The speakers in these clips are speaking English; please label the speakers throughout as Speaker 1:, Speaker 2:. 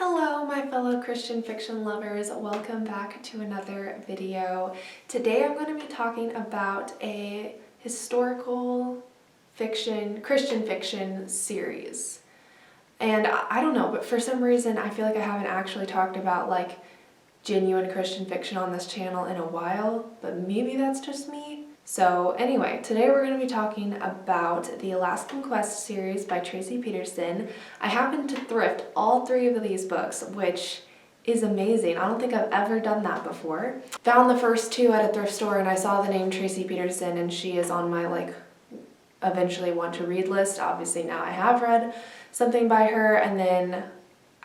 Speaker 1: Hello my fellow Christian fiction lovers, welcome back to another video. Today I'm going to be talking about a historical fiction, Christian fiction series. And I don't know, but for some reason I feel like I haven't actually talked about like genuine Christian fiction on this channel in a while, but maybe that's just me. So anyway, today we're going to be talking about the Alaskan Quest series by Tracie Peterson. I happened to thrift all three of these books, which is amazing. I don't think I've ever done that before. Found the first two at a thrift store and I saw the name Tracie Peterson and she is on my eventually want to read list. Obviously now I have read something by her, and then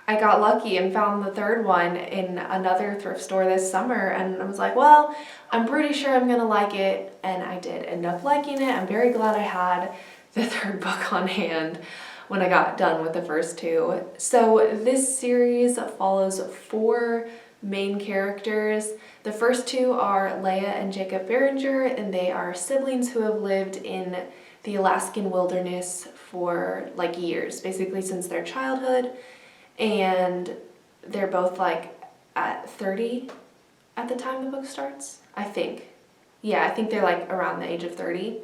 Speaker 1: I got lucky and found the third one in another thrift store this summer, and I was like, well, I'm pretty sure I'm gonna like it, and I did end up liking it. I'm very glad I had the third book on hand when I got done with the first two. So this series follows four main characters. The first two are Leah and Jacob Beringer, and they are siblings who have lived in the Alaskan wilderness for like years, basically since their childhood. And they're both like at 30 at the time the book starts, I think. Yeah, I think they're like around the age of 30.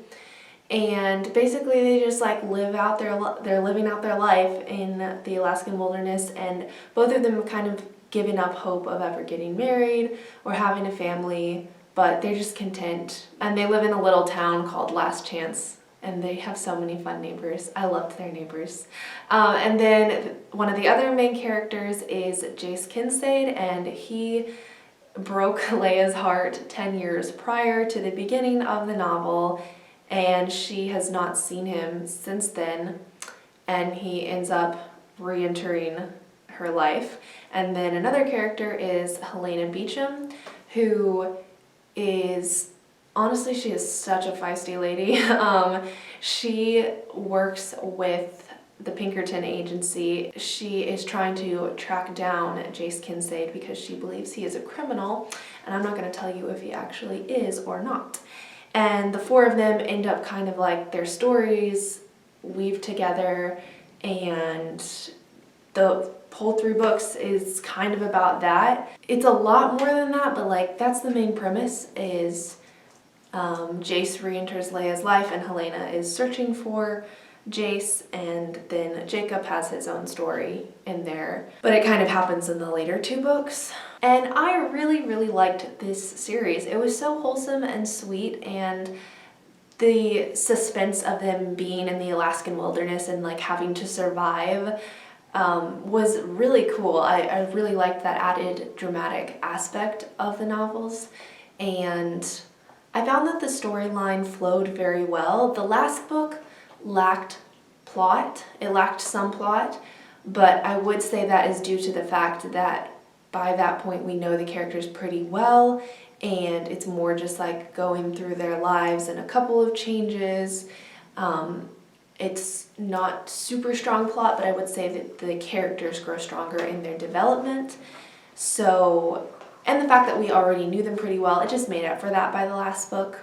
Speaker 1: And basically they just like they're living out their life in the Alaskan wilderness, and both of them have kind of given up hope of ever getting married or having a family, but they're just content. And they live in a little town called Last Chance. And they have so many fun neighbors. I loved their neighbors. And then one of the other main characters is Jace Kincaid, and he broke Leah's heart 10 years prior to the beginning of the novel, and she has not seen him since then, and he ends up re-entering her life. And then another character is Helena Beecham, who is... honestly, she is such a feisty lady. She works with the Pinkerton agency. She is trying to track down Jace Kincaid because she believes he is a criminal, and I'm not going to tell you if he actually is or not. And the four of them end up kind of like their stories weave together, and the whole three books is kind of about that. It's a lot more than that, but like that's the main premise is Jace re-enters Leah's life and Helena is searching for Jace, and then Jacob has his own story in there, but it kind of happens in the later two books. And I really liked this series. It was so wholesome and sweet, and the suspense of them being in the Alaskan wilderness and like having to survive was really cool. I really liked that added dramatic aspect of the novels, and I found that the storyline flowed very well. The last book lacked plot. It lacked some plot, but I would say that is due to the fact that by that point we know the characters pretty well, and it's more just like going through their lives and a couple of changes. It's not super strong plot, but I would say that the characters grow stronger in their development. So... and the fact that we already knew them pretty well, it just made up for that by the last book,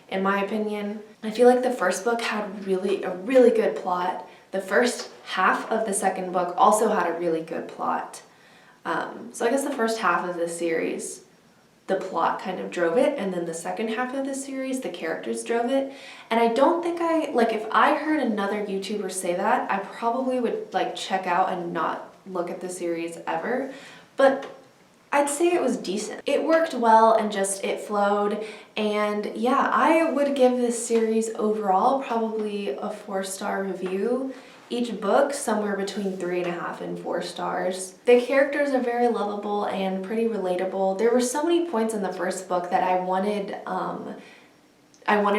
Speaker 1: in my opinion. I feel like the first book had a really good plot. The first half of the second book also had a really good plot. So I guess the first half of the series, the plot kind of drove it, and then the second half of the series, the characters drove it. And I don't think if I heard another YouTuber say that, I probably would like check out and not look at the series ever. But I'd say it was decent. It worked well and just it flowed, and yeah, I would give this series overall probably a 4-star review. Each book somewhere between 3.5 and 4 stars. The characters are very lovable and pretty relatable. There were so many points in the first book that I wanted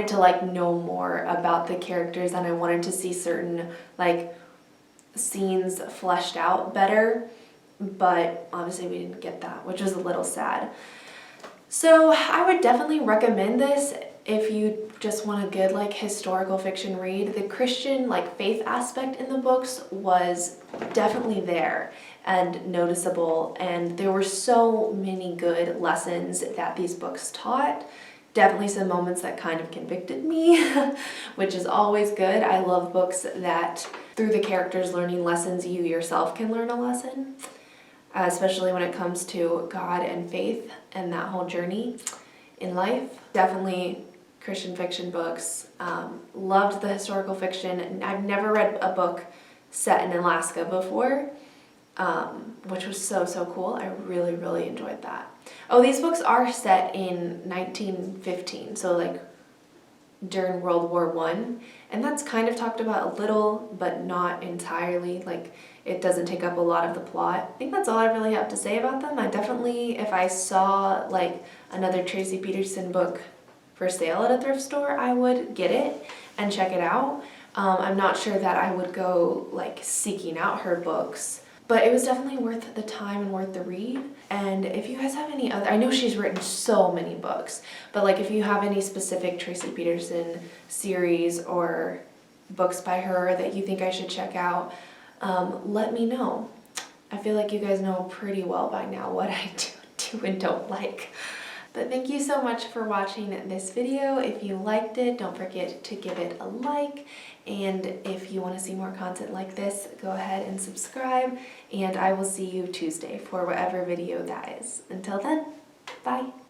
Speaker 1: to like know more about the characters, and I wanted to see certain like scenes fleshed out better. But obviously we didn't get that, which was a little sad. So I would definitely recommend this if you just want a good like historical fiction read. The Christian like faith aspect in the books was definitely there and noticeable, and there were so many good lessons that these books taught. Definitely some moments that kind of convicted me, which is always good. I love books that through the characters learning lessons, you yourself can learn a lesson. especially when it comes to God and faith and that whole journey in life. Definitely Christian fiction books. Loved the historical fiction. I've never read a book set in Alaska before, which was so cool. I really, really enjoyed that. Oh, these books are set in 1915, so like during World War I, and that's kind of talked about a little, but not entirely. Like, it doesn't take up a lot of the plot. I think that's all I really have to say about them. I definitely, if I saw like another Tracie Peterson book for sale at a thrift store, I would get it and check it out. I'm not sure that I would go like seeking out her books, but it was definitely worth the time and worth the read. And if you guys have any other, I know she's written so many books, but like if you have any specific Tracie Peterson series or books by her that you think I should check out, let me know. I feel like you guys know pretty well by now what I do and don't like. But thank you so much for watching this video. If you liked it, don't forget to give it a like. And if you want to see more content like this, go ahead and subscribe. And I will see you Tuesday for whatever video that is. Until then, bye.